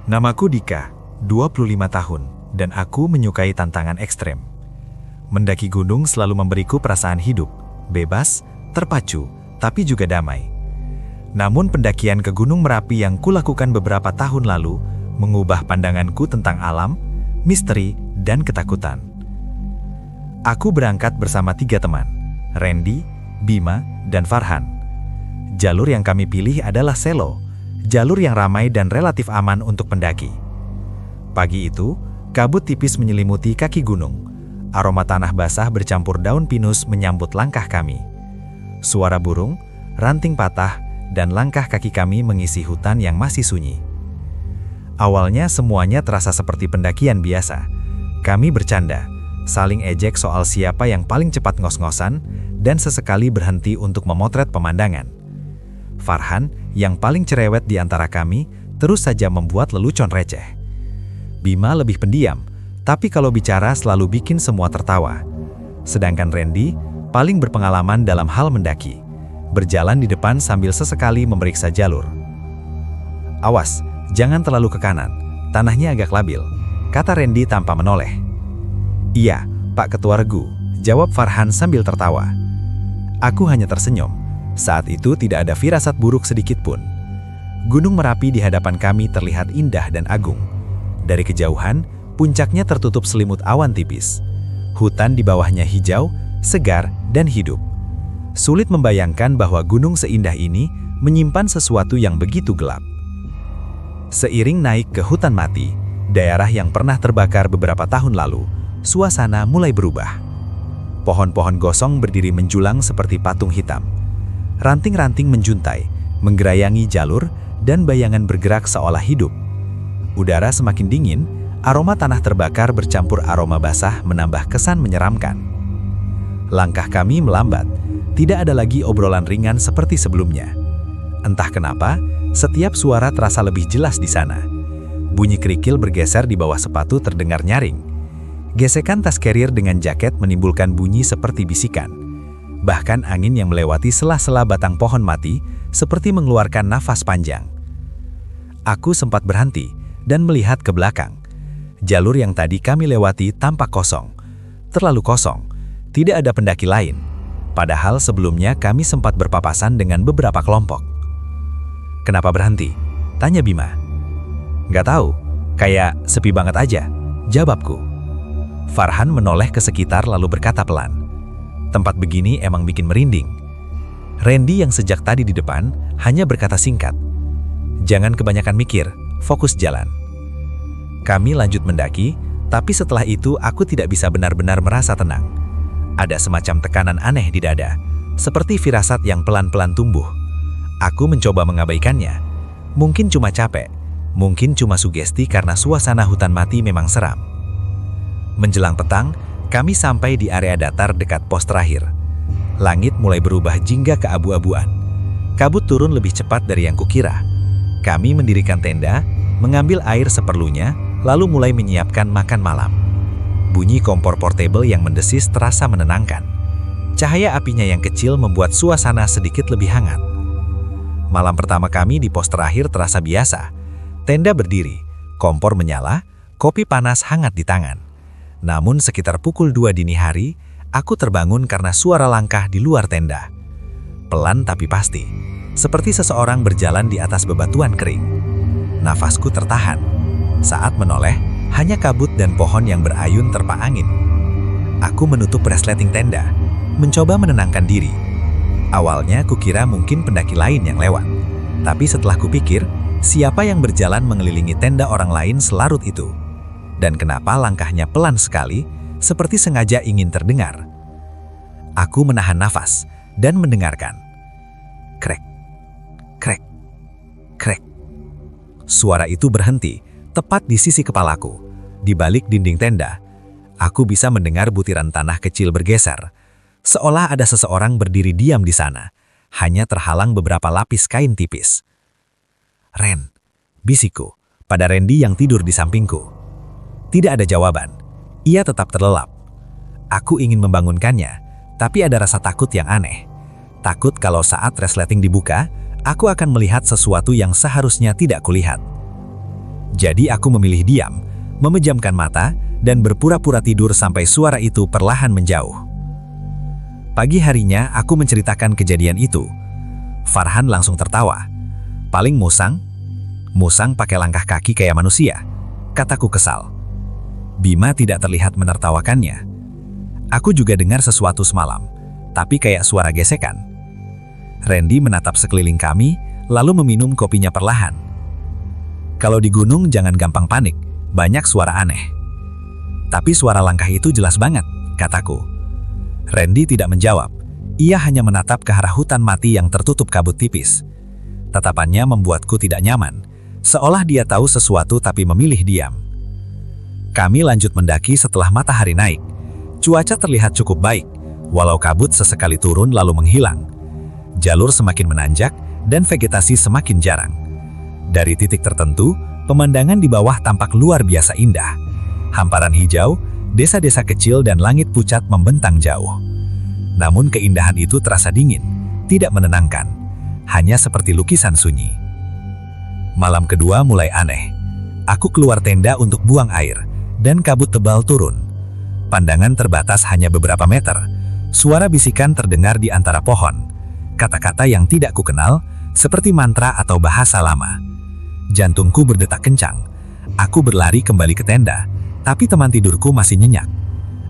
Namaku Dika, 25 tahun, dan aku menyukai tantangan ekstrem. Mendaki gunung selalu memberiku perasaan hidup, bebas, terpacu, tapi juga damai. Namun pendakian ke Gunung Merapi yang kulakukan beberapa tahun lalu mengubah pandanganku tentang alam, misteri, dan ketakutan. Aku berangkat bersama 3 teman, Randy, Bima, dan Farhan. Jalur yang kami pilih adalah Selo, jalur yang ramai dan relatif aman untuk pendaki. Pagi itu, kabut tipis menyelimuti kaki gunung. Aroma tanah basah bercampur daun pinus menyambut langkah kami. Suara burung, ranting patah, dan langkah kaki kami mengisi hutan yang masih sunyi. Awalnya semuanya terasa seperti pendakian biasa. Kami bercanda, saling ejek soal siapa yang paling cepat ngos-ngosan, dan sesekali berhenti untuk memotret pemandangan. Farhan, yang paling cerewet di antara kami, terus saja membuat lelucon receh. Bima lebih pendiam, tapi kalau bicara selalu bikin semua tertawa. Sedangkan Randy, paling berpengalaman dalam hal mendaki, berjalan di depan sambil sesekali memeriksa jalur. "Awas, jangan terlalu ke kanan, tanahnya agak labil," kata Randy tanpa menoleh. "Iya, Pak Ketua Regu," jawab Farhan sambil tertawa. Aku hanya tersenyum. Saat itu tidak ada firasat buruk sedikit pun. Gunung Merapi di hadapan kami terlihat indah dan agung. Dari kejauhan, puncaknya tertutup selimut awan tipis. Hutan di bawahnya hijau, segar, dan hidup. Sulit membayangkan bahwa gunung seindah ini menyimpan sesuatu yang begitu gelap. Seiring naik ke hutan mati, daerah yang pernah terbakar beberapa tahun lalu, suasana mulai berubah. Pohon-pohon gosong berdiri menjulang seperti patung hitam. Ranting-ranting menjuntai, menggerayangi jalur, dan bayangan bergerak seolah hidup. Udara semakin dingin, aroma tanah terbakar bercampur aroma basah menambah kesan menyeramkan. Langkah kami melambat, tidak ada lagi obrolan ringan seperti sebelumnya. Entah kenapa, setiap suara terasa lebih jelas di sana. Bunyi kerikil bergeser di bawah sepatu terdengar nyaring. Gesekan tas carrier dengan jaket menimbulkan bunyi seperti bisikan. Bahkan angin yang melewati sela-sela batang pohon mati seperti mengeluarkan nafas panjang. Aku sempat berhenti dan melihat ke belakang. Jalur yang tadi kami lewati tampak kosong. Terlalu kosong, tidak ada pendaki lain. Padahal sebelumnya kami sempat berpapasan dengan beberapa kelompok. "Kenapa berhenti?" tanya Bima. "Nggak tahu, kayak sepi banget aja," jawabku. Farhan menoleh ke sekitar lalu berkata pelan, "Tempat begini emang bikin merinding." Randy yang sejak tadi di depan hanya berkata singkat, "Jangan kebanyakan mikir, fokus jalan." Kami lanjut mendaki, tapi setelah itu aku tidak bisa benar-benar merasa tenang. Ada semacam tekanan aneh di dada, seperti firasat yang pelan-pelan tumbuh. Aku mencoba mengabaikannya. Mungkin cuma capek, mungkin cuma sugesti karena suasana hutan mati memang seram. Menjelang petang, kami sampai di area datar dekat pos terakhir. Langit mulai berubah jingga keabu-abuan. Kabut turun lebih cepat dari yang kukira. Kami mendirikan tenda, mengambil air seperlunya, lalu mulai menyiapkan makan malam. Bunyi kompor portable yang mendesis terasa menenangkan. Cahaya apinya yang kecil membuat suasana sedikit lebih hangat. Malam pertama kami di pos terakhir terasa biasa. Tenda berdiri, kompor menyala, kopi panas hangat di tangan. Namun sekitar pukul 2 dini hari, aku terbangun karena suara langkah di luar tenda. Pelan tapi pasti, seperti seseorang berjalan di atas bebatuan kering. Nafasku tertahan. Saat menoleh, hanya kabut dan pohon yang berayun terpa angin. Aku menutup resleting tenda, mencoba menenangkan diri. Awalnya kukira mungkin pendaki lain yang lewat. Tapi setelah kupikir, siapa yang berjalan mengelilingi tenda orang lain selarut itu? Dan kenapa langkahnya pelan sekali, seperti sengaja ingin terdengar? Aku menahan nafas dan mendengarkan. Krek, krek, krek. Suara itu berhenti, tepat di sisi kepalaku. Di balik dinding tenda, aku bisa mendengar butiran tanah kecil bergeser. Seolah ada seseorang berdiri diam di sana, hanya terhalang beberapa lapis kain tipis. "Ren," bisikku pada Randy yang tidur di sampingku. Tidak ada jawaban. Ia tetap terlelap. Aku ingin membangunkannya, tapi ada rasa takut yang aneh. Takut kalau saat resleting dibuka, aku akan melihat sesuatu yang seharusnya tidak kulihat. Jadi aku memilih diam, memejamkan mata, dan berpura-pura tidur sampai suara itu perlahan menjauh. Pagi harinya aku menceritakan kejadian itu. Farhan langsung tertawa. Paling musang? Musang pakai langkah kaki kayak manusia, kataku kesal. Bima tidak terlihat menertawakannya. Aku juga dengar sesuatu semalam, tapi kayak suara gesekan. Randy menatap sekeliling kami, lalu meminum kopinya perlahan. Kalau di gunung jangan gampang panik, banyak suara aneh. Tapi suara langkah itu jelas banget, kataku. Randy tidak menjawab. Ia hanya menatap ke arah hutan mati yang tertutup kabut tipis. Tatapannya membuatku tidak nyaman, seolah dia tahu sesuatu tapi memilih diam. Kami lanjut mendaki setelah matahari naik. Cuaca terlihat cukup baik, walau kabut sesekali turun lalu menghilang. Jalur semakin menanjak dan vegetasi semakin jarang. Dari titik tertentu, pemandangan di bawah tampak luar biasa indah. Hamparan hijau, desa-desa kecil dan langit pucat membentang jauh. Namun keindahan itu terasa dingin, tidak menenangkan, hanya seperti lukisan sunyi. Malam kedua mulai aneh. Aku keluar tenda untuk buang air, dan kabut tebal turun. Pandangan terbatas hanya beberapa meter. Suara bisikan terdengar di antara pohon. Kata-kata yang tidak kukenal, seperti mantra atau bahasa lama. Jantungku berdetak kencang. Aku berlari kembali ke tenda, tapi teman tidurku masih nyenyak.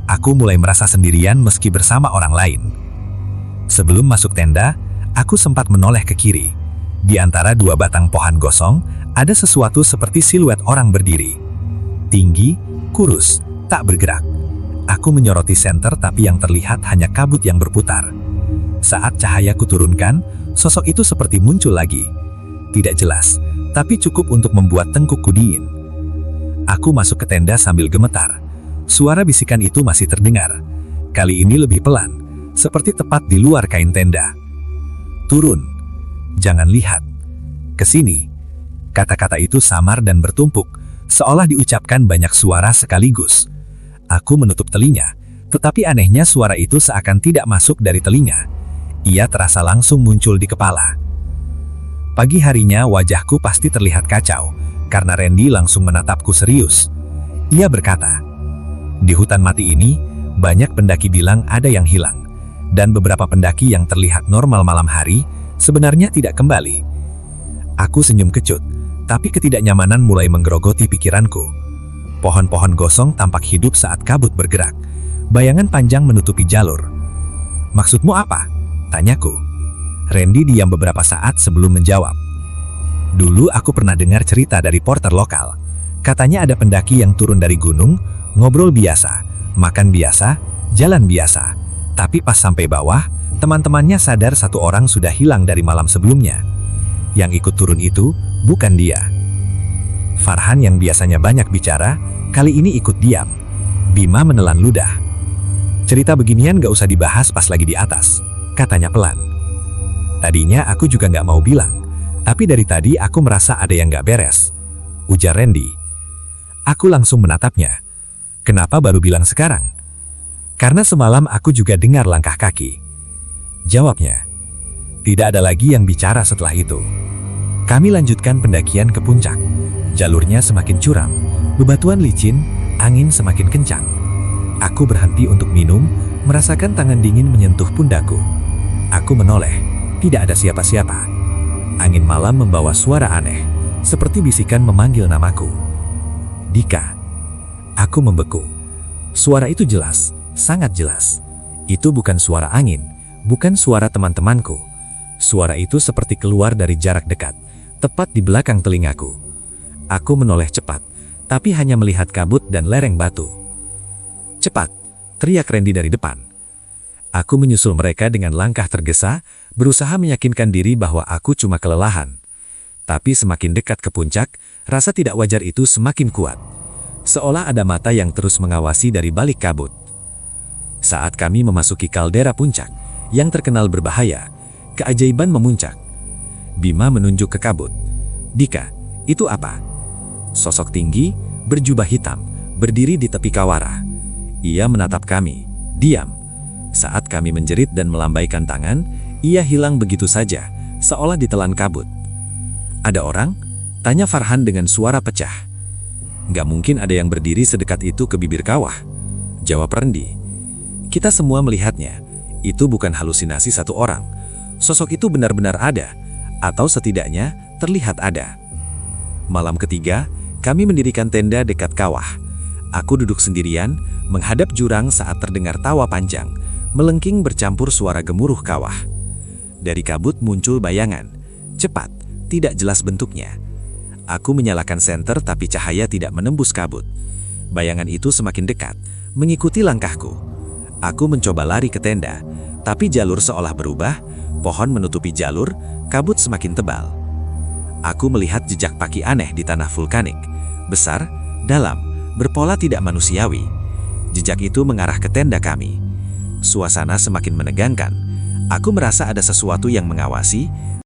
Aku mulai merasa sendirian meski bersama orang lain. Sebelum masuk tenda, aku sempat menoleh ke kiri. Di antara dua batang pohon gosong, ada sesuatu seperti siluet orang berdiri. Tinggi, kurus, tak bergerak. Aku menyoroti senter tapi yang terlihat hanya kabut yang berputar. Saat cahaya kuturunkan, sosok itu seperti muncul lagi. Tidak jelas, tapi cukup untuk membuat tengkukku dingin. Aku masuk ke tenda sambil gemetar. Suara bisikan itu masih terdengar. Kali ini lebih pelan, seperti tepat di luar kain tenda. Turun. Jangan lihat. Kesini. Kata-kata itu samar dan bertumpuk, seolah diucapkan banyak suara sekaligus. Aku menutup telinga, tetapi anehnya suara itu seakan tidak masuk dari telinga. Ia terasa langsung muncul di kepala. Pagi harinya wajahku pasti terlihat kacau, karena Randy langsung menatapku serius. Ia berkata, di hutan mati ini, banyak pendaki bilang ada yang hilang. Dan beberapa pendaki yang terlihat normal malam hari, sebenarnya tidak kembali. Aku senyum kecut, tapi ketidaknyamanan mulai menggerogoti pikiranku. Pohon-pohon gosong tampak hidup saat kabut bergerak. Bayangan panjang menutupi jalur. Maksudmu apa? Tanyaku. Randy diam beberapa saat sebelum menjawab. Dulu aku pernah dengar cerita dari porter lokal. Katanya ada pendaki yang turun dari gunung, ngobrol biasa, makan biasa, jalan biasa. Tapi pas sampai bawah, teman-temannya sadar satu orang sudah hilang dari malam sebelumnya. Yang ikut turun itu bukan dia. Farhan yang biasanya banyak bicara, kali ini ikut diam. Bima menelan ludah. Cerita beginian gak usah dibahas pas lagi di atas, katanya pelan. Tadinya aku juga gak mau bilang, tapi dari tadi aku merasa ada yang gak beres, ujar Randy. Aku langsung menatapnya. Kenapa baru bilang sekarang? Karena semalam aku juga dengar langkah kaki. Jawabnya. Tidak ada lagi yang bicara setelah itu. Kami lanjutkan pendakian ke puncak. Jalurnya semakin curam, bebatuan licin, angin semakin kencang. Aku berhenti untuk minum, merasakan tangan dingin menyentuh pundakku. Aku menoleh, tidak ada siapa-siapa. Angin malam membawa suara aneh, seperti bisikan memanggil namaku. Dika. Aku membeku. Suara itu jelas, sangat jelas. Itu bukan suara angin, bukan suara teman-temanku. Suara itu seperti keluar dari jarak dekat, tepat di belakang telingaku. Aku menoleh cepat, tapi hanya melihat kabut dan lereng batu. Cepat, teriak Randy dari depan. Aku menyusul mereka dengan langkah tergesa, berusaha meyakinkan diri bahwa aku cuma kelelahan. Tapi semakin dekat ke puncak, rasa tidak wajar itu semakin kuat. Seolah ada mata yang terus mengawasi dari balik kabut. Saat kami memasuki kaldera puncak, yang terkenal berbahaya, keajaiban memuncak. Bima menunjuk ke kabut. Dika, itu apa? Sosok tinggi, berjubah hitam, berdiri di tepi kawara. Ia menatap kami, diam. Saat kami menjerit dan melambaikan tangan, ia hilang begitu saja, seolah ditelan kabut. Ada orang? Tanya Farhan dengan suara pecah. Nggak mungkin ada yang berdiri sedekat itu ke bibir kawah, jawab Rendi. Kita semua melihatnya. Itu bukan halusinasi satu orang. Sosok itu benar-benar ada, atau setidaknya terlihat ada. Malam ketiga, kami mendirikan tenda dekat kawah. Aku duduk sendirian, menghadap jurang saat terdengar tawa panjang, melengking bercampur suara gemuruh kawah. Dari kabut muncul bayangan, cepat, tidak jelas bentuknya. Aku menyalakan senter tapi cahaya tidak menembus kabut. Bayangan itu semakin dekat, mengikuti langkahku. Aku mencoba lari ke tenda, tapi jalur seolah berubah, pohon menutupi jalur, kabut semakin tebal. Aku melihat jejak kaki aneh di tanah vulkanik, besar, dalam, berpola tidak manusiawi. Jejak itu mengarah ke tenda kami. Suasana semakin menegangkan. Aku merasa ada sesuatu yang mengawasi,